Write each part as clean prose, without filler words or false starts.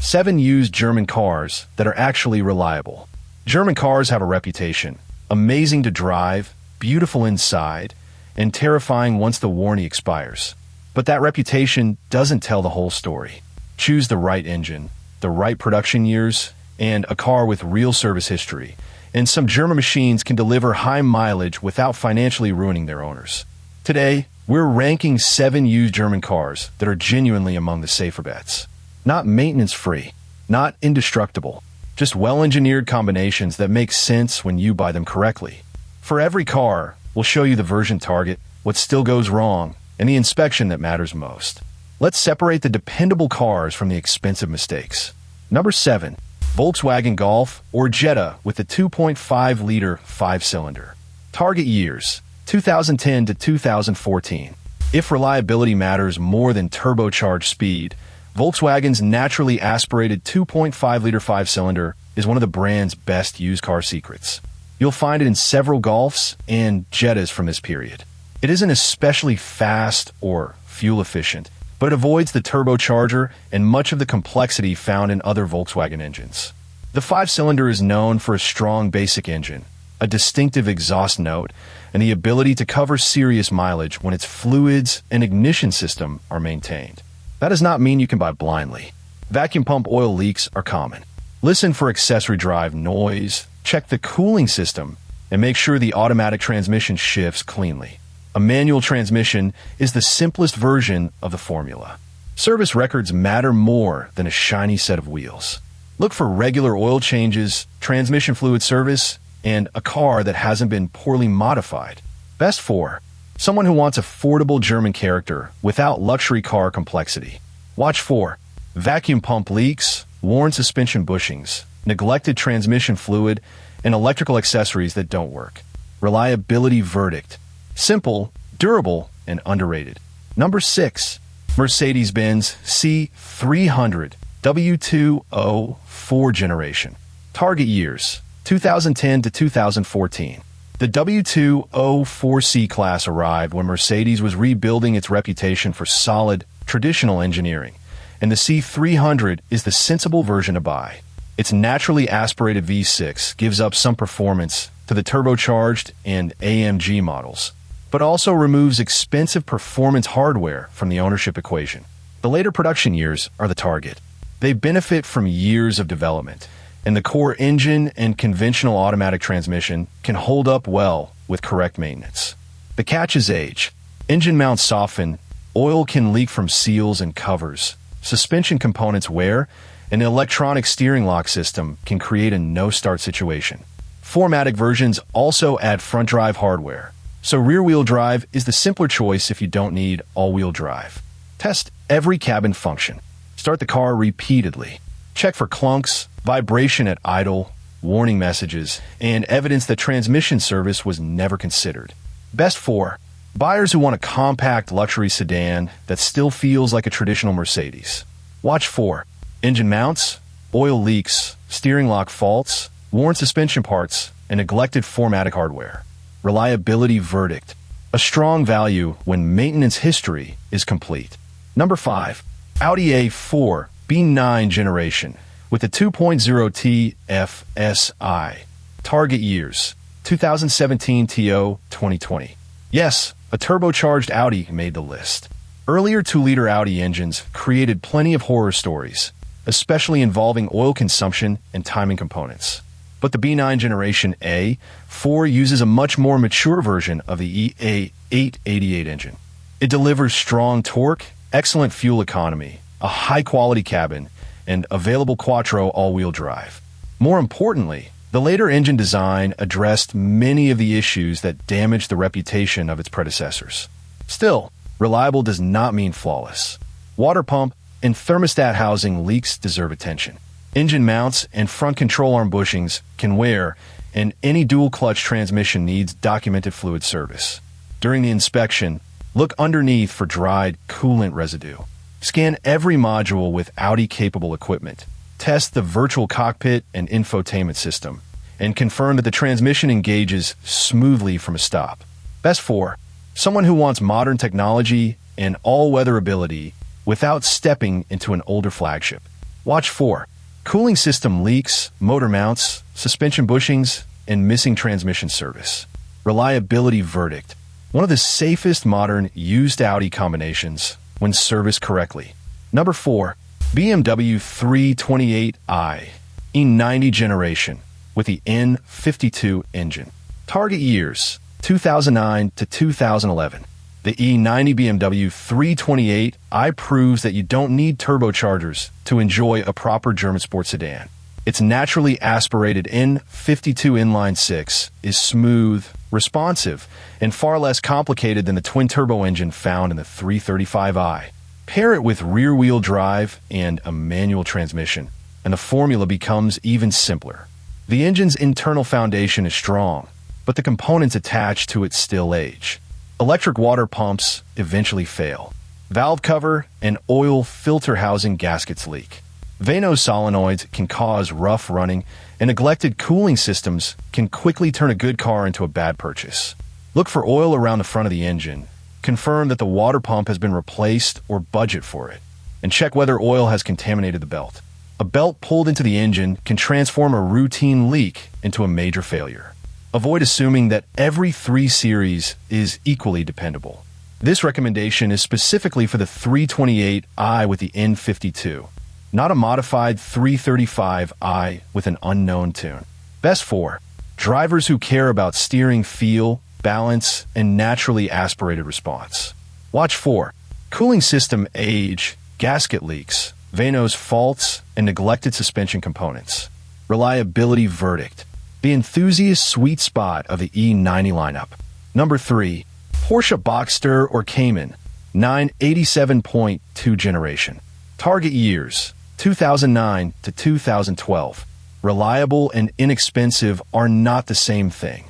7 used German cars that are actually reliable. German cars have a reputation: amazing to drive, beautiful inside, and terrifying once the warranty expires. But that reputation doesn't tell the whole story. Choose the right engine, the right production years, and a car with real service history, and some German machines can deliver high mileage without financially ruining their owners. Today, we're ranking 7 used German cars that are genuinely among the safer bets. Not maintenance-free, not indestructible, just well-engineered combinations that make sense when you buy them correctly. For every car, we'll show you the version target, what still goes wrong, and the inspection that matters most. Let's separate the dependable cars from the expensive mistakes. Number 7. Volkswagen Golf or Jetta with the 2.5-liter 5-cylinder. Target years: 2010 to 2014. If reliability matters more than turbocharged speed, Volkswagen's naturally aspirated 2.5-liter 5-cylinder is one of the brand's best used car secrets. You'll find it in several Golfs and Jettas from this period. It isn't especially fast or fuel-efficient, but it avoids the turbocharger and much of the complexity found in other Volkswagen engines. The 5-cylinder is known for a strong basic engine, a distinctive exhaust note, and the ability to cover serious mileage when its fluids and ignition system are maintained. That does not mean you can buy blindly. Vacuum pump oil leaks are common. Listen for accessory drive noise, check the cooling system, and make sure the automatic transmission shifts cleanly. A manual transmission is the simplest version of the formula. Service records matter more than a shiny set of wheels. Look for regular oil changes, transmission fluid service, and a car that hasn't been poorly modified. Best 4. Someone who wants affordable German character without luxury car complexity. Watch for vacuum pump leaks, worn suspension bushings, neglected transmission fluid, and electrical accessories that don't work. Reliability verdict: simple, durable, and underrated. Number 6. Mercedes-Benz C300 W204 generation. Target years: 2010 to 2014. The W204 C-Class arrived when Mercedes was rebuilding its reputation for solid, traditional engineering, and the C300 is the sensible version to buy. Its naturally aspirated V6 gives up some performance to the turbocharged and AMG models, but also removes expensive performance hardware from the ownership equation. The later production years are the target. They benefit from years of development, and the core engine and conventional automatic transmission can hold up well with correct maintenance. The catch is age. Engine mounts soften, oil can leak from seals and covers, suspension components wear, and the electronic steering lock system can create a no-start situation. 4MATIC versions also add front-drive hardware, so rear-wheel drive is the simpler choice if you don't need all-wheel drive. Test every cabin function. Start the car repeatedly. Check for clunks, vibration at idle, warning messages, and evidence that transmission service was never considered. Best 4. Buyers who want a compact luxury sedan that still feels like a traditional Mercedes. Watch for engine mounts, oil leaks, steering lock faults, worn suspension parts, and neglected 4MATIC hardware. Reliability verdict: a strong value when maintenance history is complete. Number 5. Audi A4 B9 generation with the 2.0 TFSI. Target years: 2017 TO 2020. Yes, a turbocharged Audi made the list. Earlier 2-liter Audi engines created plenty of horror stories, especially involving oil consumption and timing components. But the B9 Generation A4 uses a much more mature version of the EA888 engine. It delivers strong torque, excellent fuel economy, a high-quality cabin, and available quattro all-wheel drive. More importantly, the later engine design addressed many of the issues that damaged the reputation of its predecessors. Still, reliable does not mean flawless. Water pump and thermostat housing leaks deserve attention. Engine mounts and front control arm bushings can wear, and any dual-clutch transmission needs documented fluid service. During the inspection, look underneath for dried coolant residue. Scan every module with Audi-capable equipment. Test the virtual cockpit and infotainment system, and confirm that the transmission engages smoothly from a stop. Best 4. Someone who wants modern technology and all-weather ability without stepping into an older flagship. Watch for cooling system leaks, motor mounts, suspension bushings, and missing transmission service. Reliability verdict. One of the safest modern used Audi combinations when serviced correctly. Number 4. BMW 328i E90 generation with the N52 engine. Target years 2009 to 2011. The E90 BMW 328i proves that you don't need turbochargers to enjoy a proper German sports sedan. Its naturally aspirated N52 inline-six is smooth, responsive, and far less complicated than the twin-turbo engine found in the 335i. Pair it with rear-wheel drive and a manual transmission, and the formula becomes even simpler. The engine's internal foundation is strong, but the components attached to it still age. Electric water pumps eventually fail. Valve cover and oil filter housing gaskets leak. Vano solenoids can cause rough running, and neglected cooling systems can quickly turn a good car into a bad purchase. Look for oil around the front of the engine. Confirm that the water pump has been replaced or budget for it. And check whether oil has contaminated the belt. A belt pulled into the engine can transform a routine leak into a major failure. Avoid assuming that every 3 Series is equally dependable. This recommendation is specifically for the 328i with the N52, not a modified 335i with an unknown tune. Best for drivers who care about steering feel, balance, and naturally aspirated response. Watch for cooling system age, gasket leaks, Vano's faults, and neglected suspension components. Reliability verdict. The enthusiast sweet spot of the E90 lineup. Number 3. Porsche Boxster or Cayman 987.2 generation. Target years 2009 to 2012. Reliable and inexpensive are not the same thing,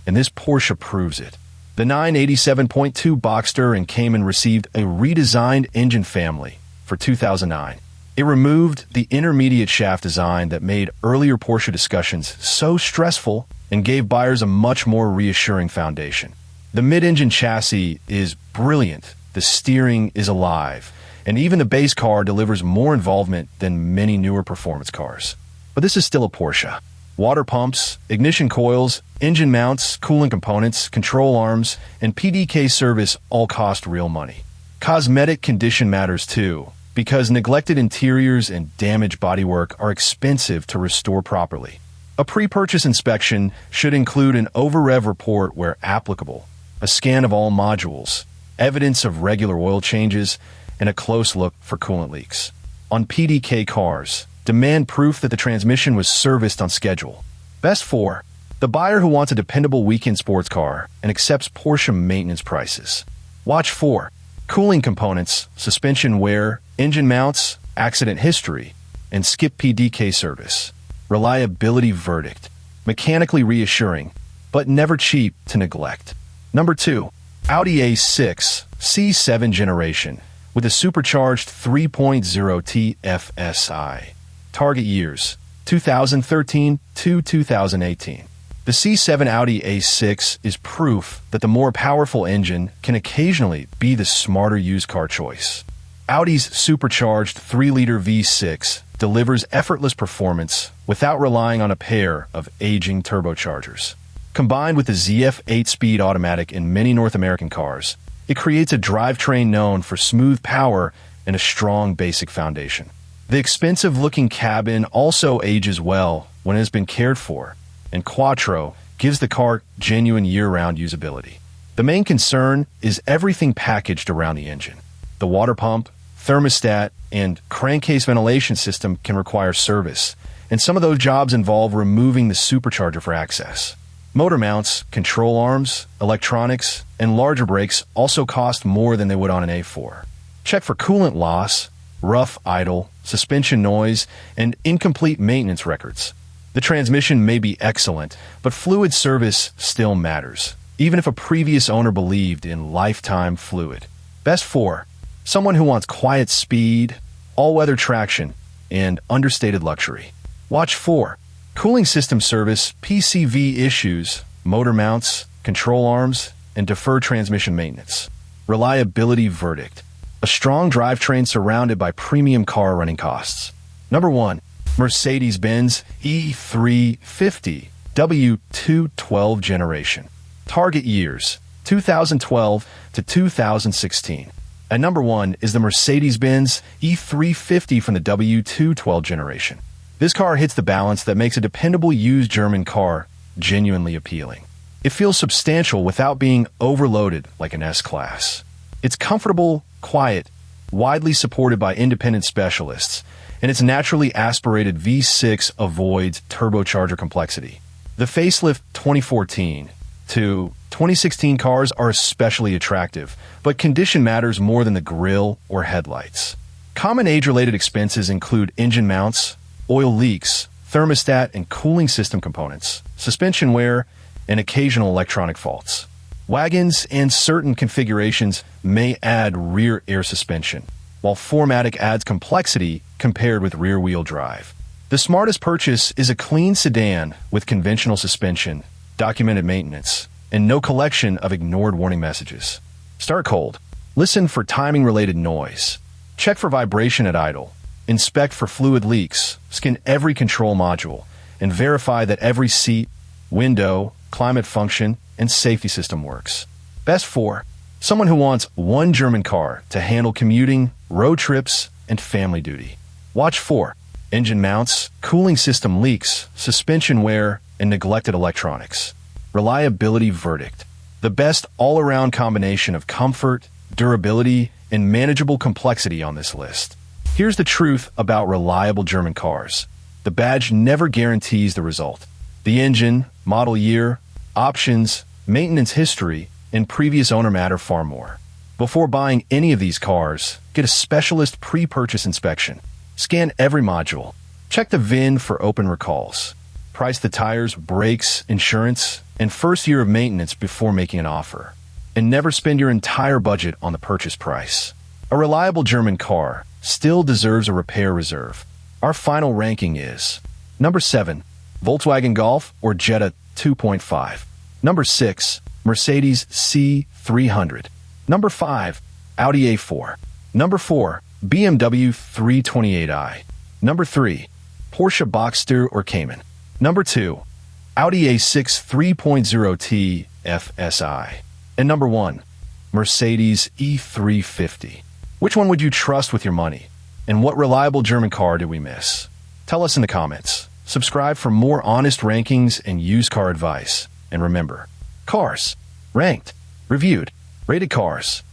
and this Porsche proves it. The 987.2 Boxster and Cayman received a redesigned engine family for 2009. It removed the intermediate shaft design that made earlier Porsche discussions so stressful and gave buyers a much more reassuring foundation. The mid-engine chassis is brilliant, the steering is alive, and even the base car delivers more involvement than many newer performance cars. But this is still a Porsche. Water pumps, ignition coils, engine mounts, cooling components, control arms, and PDK service all cost real money. Cosmetic condition matters too, because neglected interiors and damaged bodywork are expensive to restore properly. A pre-purchase inspection should include an over-rev report where applicable, a scan of all modules, evidence of regular oil changes, and a close look for coolant leaks. On PDK cars, demand proof that the transmission was serviced on schedule. Best for the buyer who wants a dependable weekend sports car and accepts Porsche maintenance prices. Watch for cooling components, suspension wear, engine mounts, accident history, and skip PDK service. Reliability verdict. Mechanically reassuring, but never cheap to neglect. Number 2. Audi A6 C7 generation with a supercharged 3.0 TFSI. Target years 2013 to 2018. The C7 Audi A6 is proof that the more powerful engine can occasionally be the smarter used car choice. Audi's supercharged 3-liter V6 delivers effortless performance without relying on a pair of aging turbochargers. Combined with the ZF 8-speed automatic in many North American cars, it creates a drivetrain known for smooth power and a strong basic foundation. The expensive-looking cabin also ages well when it has been cared for, and Quattro gives the car genuine year-round usability. The main concern is everything packaged around the engine. The water pump, thermostat, and crankcase ventilation system can require service, and some of those jobs involve removing the supercharger for access. Motor mounts, control arms, electronics, and larger brakes also cost more than they would on an A4. Check for coolant loss, rough idle, suspension noise, and incomplete maintenance records. The transmission may be excellent, but fluid service still matters, even if a previous owner believed in lifetime fluid. Best for someone who wants quiet speed, all-weather traction, and understated luxury. Watch for cooling system service, PCV issues, motor mounts, control arms, and deferred transmission maintenance. Reliability verdict. A strong drivetrain surrounded by premium car running costs. Number 1. Mercedes-Benz E350 W212 generation. Target years 2012 to 2016. At number 1 is the Mercedes-Benz E350 from the W212 generation. This car hits the balance that makes a dependable used German car genuinely appealing. It feels substantial without being overloaded like an S-Class. It's comfortable, quiet, widely supported by independent specialists, and its naturally aspirated V6 avoids turbocharger complexity. The facelift 2014 to 2016 cars are especially attractive, but condition matters more than the grille or headlights. Common age-related expenses include engine mounts, oil leaks, thermostat and cooling system components, suspension wear, and occasional electronic faults. Wagons and certain configurations may add rear air suspension, while 4MATIC adds complexity compared with rear-wheel drive. The smartest purchase is a clean sedan with conventional suspension, documented maintenance, and no collection of ignored warning messages. Start cold. Listen for timing-related noise. Check for vibration at idle. Inspect for fluid leaks. Scan every control module. And verify that every seat, window, climate function, and safety system works. Best for someone who wants one German car to handle commuting, road trips, and family duty. Watch for engine mounts, cooling system leaks, suspension wear, and neglected electronics. Reliability verdict. The best all-around combination of comfort, durability, and manageable complexity on this list. Here's the truth about reliable German cars. The badge never guarantees the result. The engine, model year, options, maintenance history, and previous owner matter far more. Before buying any of these cars, get a specialist pre-purchase inspection. Scan every module. Check the VIN for open recalls. Price the tires, brakes, insurance, and first year of maintenance before making an offer. And never spend your entire budget on the purchase price. A reliable German car still deserves a repair reserve. Our final ranking is number 7, Volkswagen Golf or Jetta 2.5. Number 6, Mercedes C300. Number 5, Audi A4. Number 4, BMW 328i. Number 3, Porsche Boxster or Cayman. Number 2, Audi A6 3.0 TFSI. And number 1, Mercedes E350. Which one would you trust with your money? And what reliable German car did we miss? Tell us in the comments. Subscribe for more honest rankings and used car advice. And remember, cars, ranked, reviewed, rated cars.